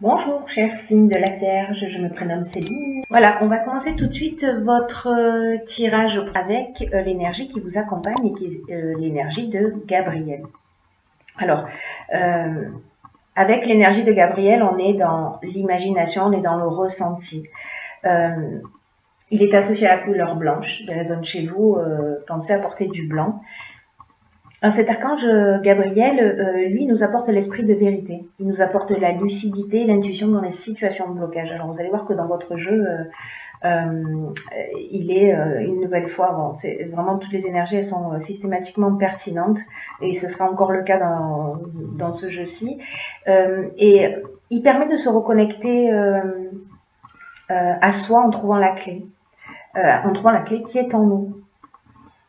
Bonjour, cher signe de la Vierge, je me prénomme Céline. Voilà, on va commencer tout de suite votre tirage avec l'énergie qui vous accompagne et qui est l'énergie de Gabriel. Alors, avec l'énergie de Gabriel, on est dans l'imagination, on est dans le ressenti. Il est associé à la couleur blanche, qui résonne chez vous, pensez à porter du blanc. Cet archange Gabriel, lui, nous apporte l'esprit de vérité. Il nous apporte la lucidité, l'intuition dans les situations de blocage. Alors, vous allez voir que dans votre jeu, il est une nouvelle fois, bon, c'est vraiment toutes les énergies, elles sont systématiquement pertinentes, et ce sera encore le cas dans ce jeu-ci. Et il permet de se reconnecter à soi en trouvant la clé qui est en nous.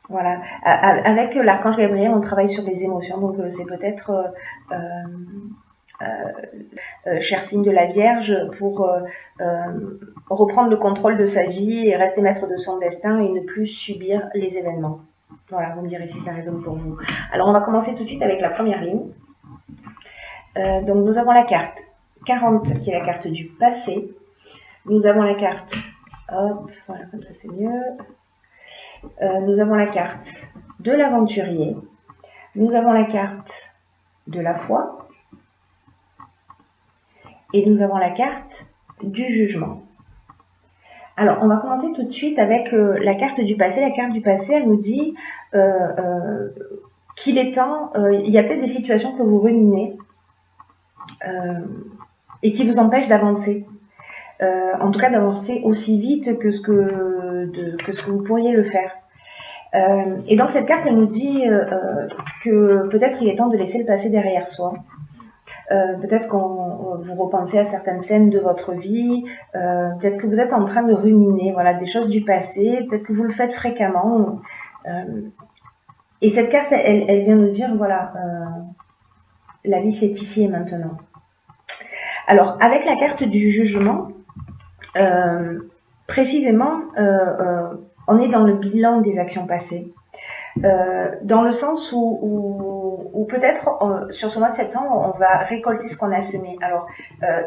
Voilà. Avec l'archange Gabriel, on travaille sur les émotions, donc c'est peut-être cher signe de la Vierge pour reprendre le contrôle de sa vie et rester maître de son destin et ne plus subir les événements. Voilà, vous me direz si ça résonne pour vous. Alors on va commencer tout de suite avec la première ligne. Donc nous avons la carte 40 qui est la carte du passé. Nous avons la carte, hop, voilà, comme ça c'est mieux. Nous avons la carte de l'aventurier, nous avons la carte de la foi et nous avons la carte du jugement. Alors, on va commencer tout de suite avec la carte du passé. La carte du passé, elle nous dit qu'il est temps, il y a peut-être des situations que vous ruminez et qui vous empêchent d'avancer. En tout cas, d'avancer aussi vite que ce que vous pourriez le faire. Et donc cette carte, elle nous dit que peut-être il est temps de laisser le passé derrière soi. Peut-être qu'on vous repensez à certaines scènes de votre vie, peut-être que vous êtes en train de ruminer, voilà, des choses du passé, peut-être que vous le faites fréquemment. Et cette carte, elle vient nous dire, voilà, la vie c'est ici et maintenant. Alors, avec la carte du jugement, précisément, on est dans le bilan des actions passées, dans le sens où peut-être sur ce mois de septembre, on va récolter ce qu'on a semé. Alors,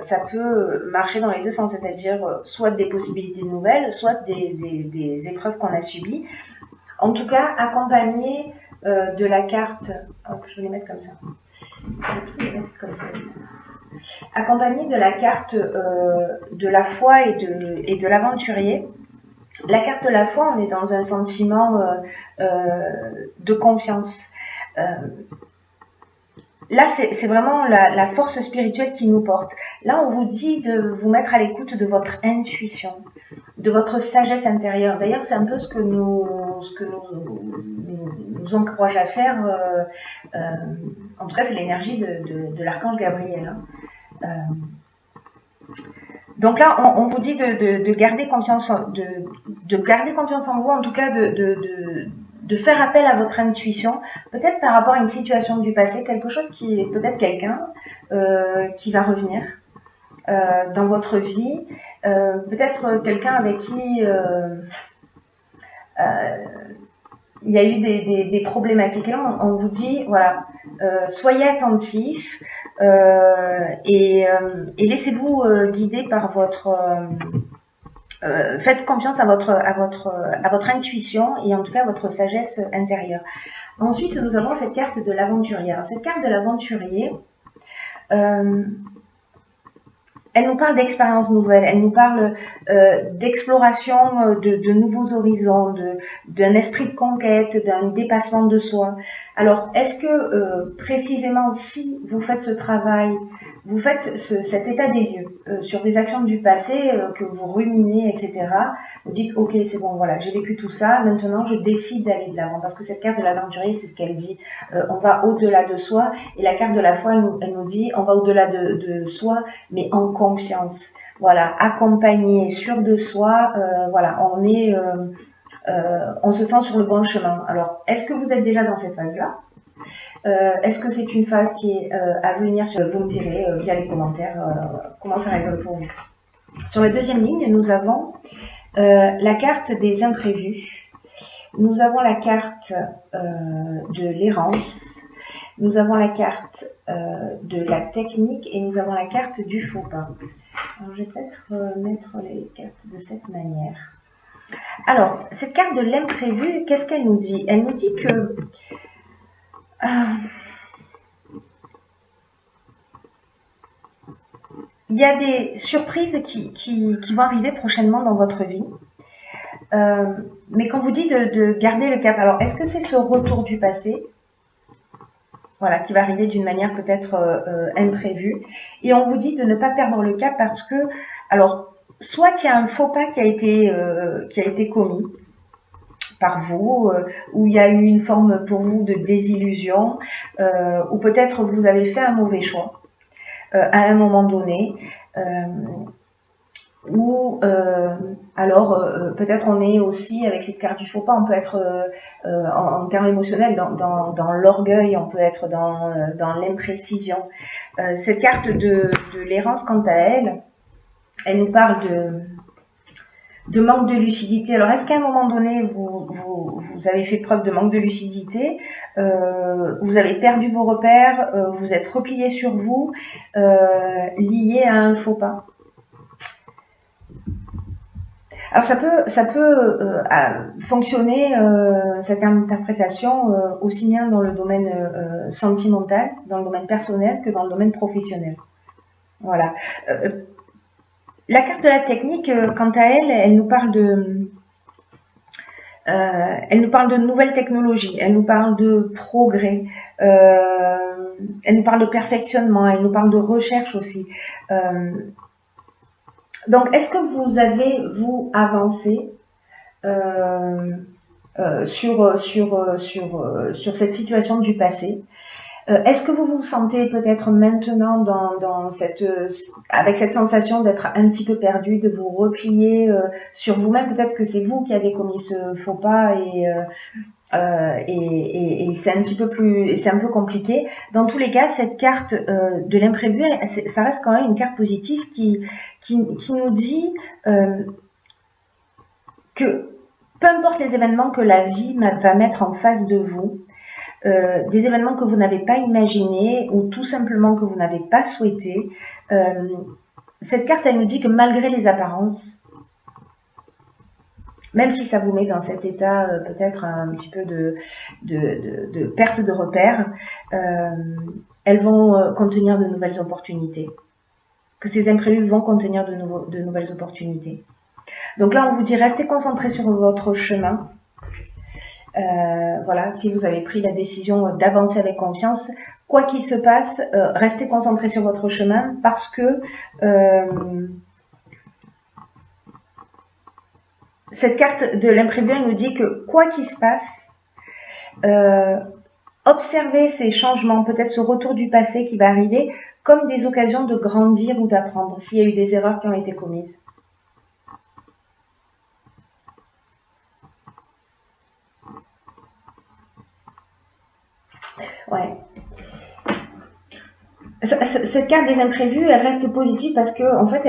ça peut marcher dans les deux sens, c'est-à-dire soit des possibilités nouvelles, soit des épreuves qu'on a subies. En tout cas, accompagné de la carte, je vais les mettre comme ça. Accompagné de la carte de la foi et de l'aventurier. La carte de la foi, on est dans un sentiment de confiance. Là, c'est vraiment la force spirituelle qui nous porte. Là, on vous dit de vous mettre à l'écoute de votre intuition, de votre sagesse intérieure. D'ailleurs, c'est un peu ce que nous encourage à faire. En tout cas, c'est l'énergie de l'archange Gabriel. Donc là, on vous dit de garder confiance, de garder confiance en vous, en tout cas de faire appel à votre intuition, peut-être par rapport à une situation du passé, quelque chose qui est peut-être quelqu'un qui va revenir dans votre vie, peut-être quelqu'un avec qui il y a eu des problématiques. Et là, on vous dit, voilà, soyez attentifs et laissez-vous guider par votre... faites confiance à votre intuition et en tout cas à votre sagesse intérieure. Ensuite, nous avons cette carte de l'aventurier. Alors, cette carte de l'aventurier, elle nous parle d'expériences nouvelles, elle nous parle d'exploration de nouveaux horizons, d'un esprit de conquête, d'un dépassement de soi. Alors, est-ce que précisément si vous faites ce travail, vous faites cet état des lieux sur des actions du passé que vous ruminez, etc., vous dites, ok, c'est bon, voilà, j'ai vécu tout ça, maintenant je décide d'aller de l'avant, parce que cette carte de l'aventurier, c'est ce qu'elle dit, on va au-delà de soi, et la carte de la foi, elle nous dit, on va au-delà de soi, mais en confiance, voilà, accompagné, sûr de soi, voilà, on se sent sur le bon chemin. Alors, est-ce que vous êtes déjà dans cette phase-là? Est-ce que c'est une phase qui est à venir? Vous me direz via les commentaires comment ça résonne pour vous. Sur la deuxième ligne, nous avons la carte des imprévus. Nous avons la carte de l'errance. Nous avons la carte de la technique et nous avons la carte du faux pas. Alors, je vais peut-être mettre les cartes de cette manière. Alors, cette carte de l'imprévu, qu'est-ce qu'elle nous dit? Elle nous dit que il y a des surprises qui vont arriver prochainement dans votre vie. Mais quand vous dit de garder le cap, alors est-ce que c'est ce retour du passé, voilà, qui va arriver d'une manière peut-être imprévue, et on vous dit de ne pas perdre le cap parce que, alors, soit il y a un faux pas qui a été commis par vous, où il y a eu une forme pour vous de désillusion, ou peut-être vous avez fait un mauvais choix à un moment donné, ou alors peut-être on est aussi avec cette carte du faux pas, on peut être en termes émotionnels dans l'orgueil, on peut être dans l'imprécision. Cette carte de l'errance, quant à elle, elle nous parle de manque de lucidité. Alors est-ce qu'à un moment donné vous avez fait preuve de manque de lucidité, vous avez perdu vos repères, vous êtes replié sur vous, lié à un faux pas? Alors ça peut fonctionner, cette interprétation, aussi bien dans le domaine sentimental, dans le domaine personnel, que dans le domaine professionnel. Voilà. La carte de la technique, quant à elle, elle nous parle de nouvelles technologies, elle nous parle de progrès, elle nous parle de perfectionnement, elle nous parle de recherche aussi. Donc, est-ce que vous avez, vous, avancé sur cette situation du passé? Est-ce que vous vous sentez peut-être maintenant avec cette sensation d'être un petit peu perdu, de vous replier sur vous-même? Peut-être que c'est vous qui avez commis ce faux pas et c'est un petit peu plus, c'est un peu compliqué. Dans tous les cas, cette carte de l'imprévu, ça reste quand même une carte positive qui nous dit que peu importe les événements que la vie va mettre en face de vous, des événements que vous n'avez pas imaginés ou tout simplement que vous n'avez pas souhaité, cette carte, elle nous dit que malgré les apparences, même si ça vous met dans cet état peut-être un petit peu de perte de repères, elles vont contenir de nouvelles opportunités. Que ces imprévus vont contenir de nouvelles opportunités. Donc là, on vous dit restez concentrés sur votre chemin. Voilà, si vous avez pris la décision d'avancer avec confiance, quoi qu'il se passe, restez concentrés sur votre chemin parce que cette carte de l'imprévu nous dit que quoi qu'il se passe, observez ces changements, peut-être ce retour du passé qui va arriver, comme des occasions de grandir ou d'apprendre s'il y a eu des erreurs qui ont été commises. Ouais. Cette carte des imprévus, elle reste positive parce que en fait,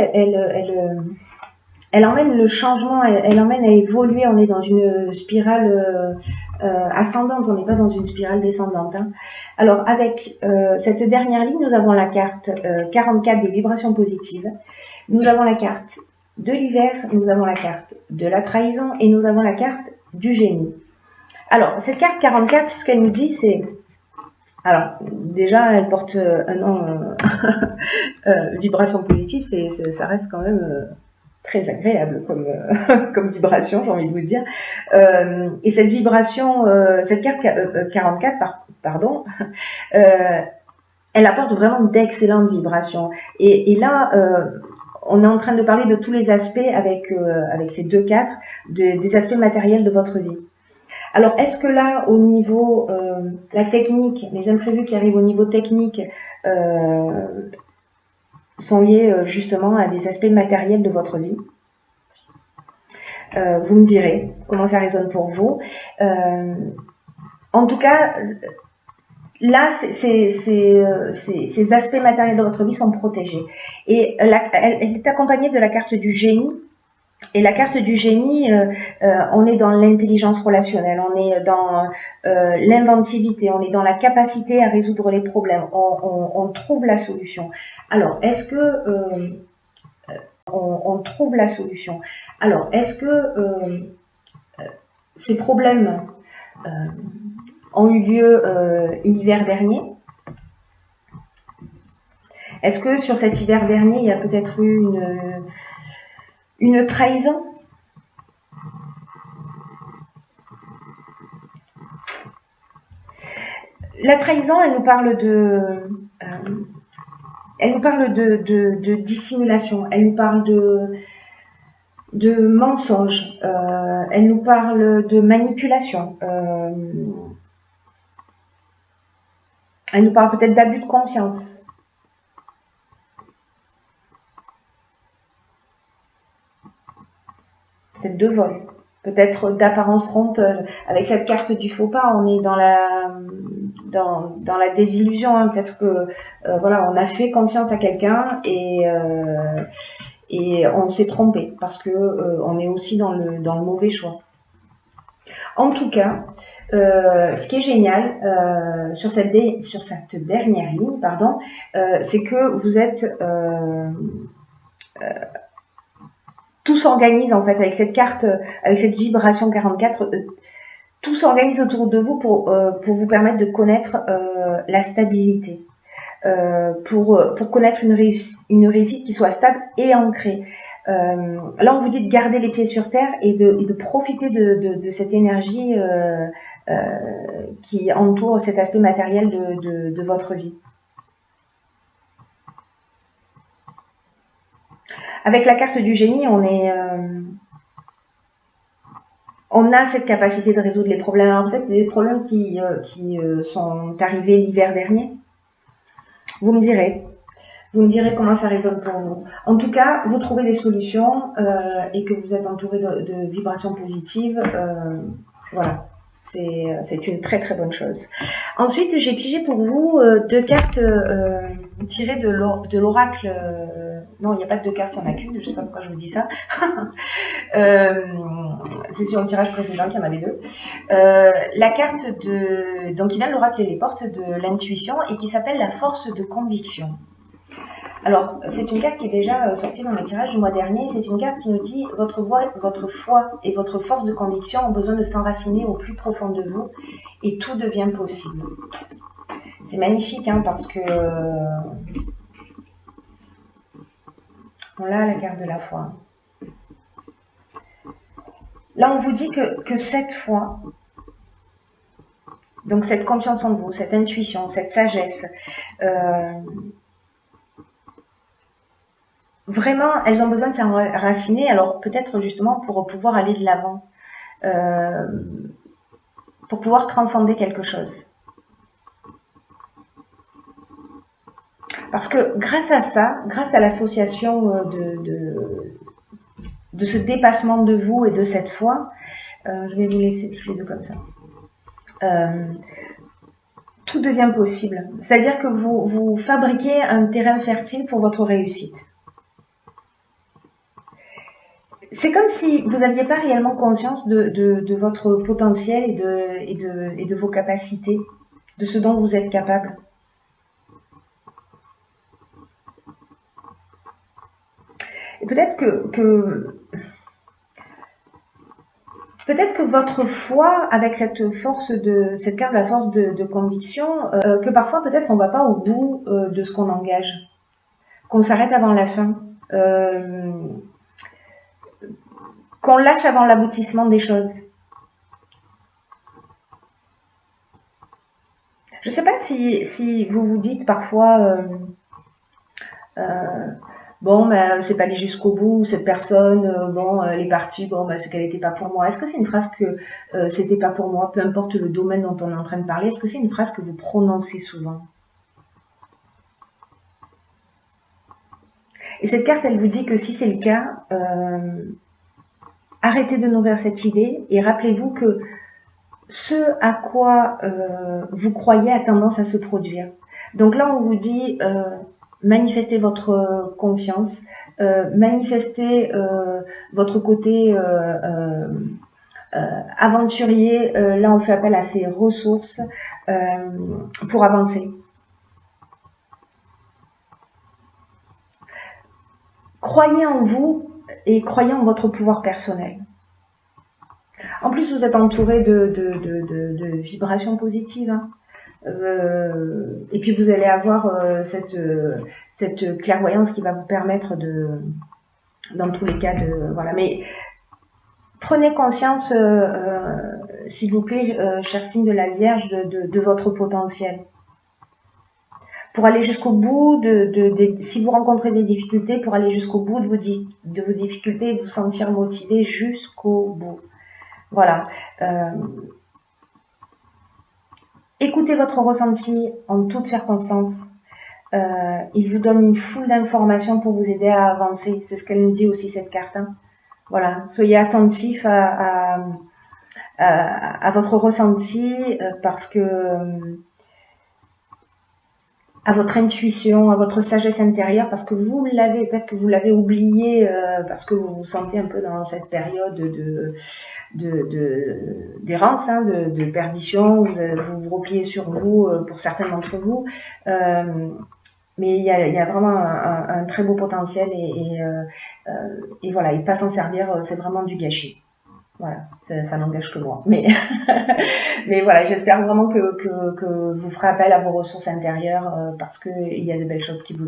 elle emmène le changement, elle emmène à évoluer. On est dans une spirale ascendante, on n'est pas dans une spirale descendante. Hein. Alors avec cette dernière ligne, nous avons la carte 44 des vibrations positives. Nous avons la carte de l'hiver, nous avons la carte de la trahison et nous avons la carte du génie. Alors cette carte 44, ce qu'elle nous dit, c'est... Alors, déjà, elle porte un nom vibration positive, ça reste quand même très agréable comme vibration, j'ai envie de vous dire. Et cette vibration, cette carte 44, pardon, elle apporte vraiment d'excellentes vibrations. Et là, on est en train de parler de tous les aspects avec ces deux cartes, des aspects matériels de votre vie. Alors, est-ce que là, au niveau, la technique, les imprévus qui arrivent au niveau technique sont liés justement à des aspects matériels de votre vie? Vous me direz comment ça résonne pour vous. En tout cas, là, ces aspects matériels de votre vie sont protégés. Et elle est accompagnée de la carte du génie Et la carte du génie, on est dans l'intelligence relationnelle, on est dans l'inventivité, on est dans la capacité à résoudre les problèmes, on trouve la solution. Alors, est-ce que on trouve la solution? Alors, est-ce que ces problèmes ont eu lieu l'hiver dernier? Est-ce que sur cet hiver dernier, il y a peut-être eu une trahison? La trahison, elle nous parle de dissimulation, elle nous parle de mensonge, elle nous parle de manipulation, elle nous parle peut-être d'abus de confiance. Peut-être de vol, peut-être d'apparence trompeuse. Avec cette carte du faux pas, on est dans la désillusion. Hein. Peut-être que voilà, on a fait confiance à quelqu'un et on s'est trompé parce que on est aussi dans le mauvais choix. En tout cas, ce qui est génial sur cette dernière ligne, pardon, c'est que vous êtes tout s'organise en fait avec cette carte, avec cette vibration 44, tout s'organise autour de vous pour vous permettre de connaître la stabilité, pour connaître une réussite qui soit stable et ancrée. Là, on vous dit de garder les pieds sur terre et de profiter de cette énergie qui entoure cet aspect matériel de votre vie. Avec la carte du génie, on a cette capacité de résoudre les problèmes. En fait, les problèmes qui sont arrivés l'hiver dernier, vous me direz comment ça résonne pour vous. En tout cas, vous trouvez des solutions et que vous êtes entouré de vibrations positives. Voilà, c'est une très très bonne chose. Ensuite, j'ai pigé pour vous deux cartes tirées de l'oracle. Non, il n'y a pas de deux cartes, il n'y en a qu'une. Je ne sais pas pourquoi je vous dis ça. C'est sur le tirage précédent qu'il y en avait deux. La carte donc qui vient de l'oracle et les portes de l'intuition et qui s'appelle la force de conviction. Alors, c'est une carte qui est déjà sortie dans le tirage du mois dernier. C'est une carte qui nous dit votre foi et votre force de conviction ont besoin de s'enraciner au plus profond de vous et tout devient possible. C'est magnifique hein, parce que on a la carte de la foi. Là, on vous dit que cette foi, donc cette confiance en vous, cette intuition, cette sagesse, vraiment, elles ont besoin de s'enraciner, alors peut-être justement pour pouvoir aller de l'avant, pour pouvoir transcender quelque chose. Parce que grâce à ça, grâce à l'association de ce dépassement de vous et de cette foi, je vais vous laisser tous les deux comme ça. Tout devient possible. C'est-à-dire que vous fabriquez un terrain fertile pour votre réussite. C'est comme si vous n'aviez pas réellement conscience de votre potentiel et de vos capacités, de ce dont vous êtes capable. Et peut-être que votre foi, avec cette carte de la force de conviction, que parfois peut-être on ne va pas au bout de ce qu'on engage, qu'on s'arrête avant la fin, qu'on lâche avant l'aboutissement des choses. Je ne sais pas si vous vous dites parfois bon, ben, c'est pas allé jusqu'au bout, cette personne, bon, elle est partie, bon, ben, c'est qu'elle n'était pas pour moi. Est-ce que c'est une phrase que c'était pas pour moi, peu importe le domaine dont on est en train de parler, est-ce que c'est une phrase que vous prononcez souvent? Et cette carte, elle vous dit que si c'est le cas, arrêtez de nourrir cette idée et rappelez-vous que ce à quoi vous croyez a tendance à se produire. Donc là, on vous dit manifestez votre confiance, manifester votre côté aventurier. Là, on fait appel à ces ressources pour avancer. Croyez en vous et croyez en votre pouvoir personnel. En plus, vous êtes entouré de vibrations positives. Hein. Et puis, vous allez avoir cette clairvoyance qui va vous permettre dans tous les cas, voilà. Mais prenez conscience, s'il vous plaît, cher signe de la Vierge, de votre potentiel. Pour aller jusqu'au bout, si vous rencontrez des difficultés, pour aller jusqu'au bout de vos difficultés et vous sentir motivé jusqu'au bout. Voilà. Écoutez votre ressenti en toutes circonstances. Il vous donne une foule d'informations pour vous aider à avancer. C'est ce qu'elle nous dit aussi, cette carte. Hein. Voilà. Soyez attentif à votre ressenti parce que à votre intuition, à votre sagesse intérieure, parce que vous l'avez, peut-être que vous l'avez oublié, parce que vous vous sentez un peu dans cette période d'errance, hein, de perdition, vous vous repliez sur vous, pour certains d'entre vous, mais il y a vraiment un très beau potentiel et voilà, et pas s'en servir, c'est vraiment du gâchis. Voilà, ça n'engage que moi. Mais, mais voilà, j'espère vraiment que vous ferez appel à vos ressources intérieures parce qu'il y a de belles choses qui vous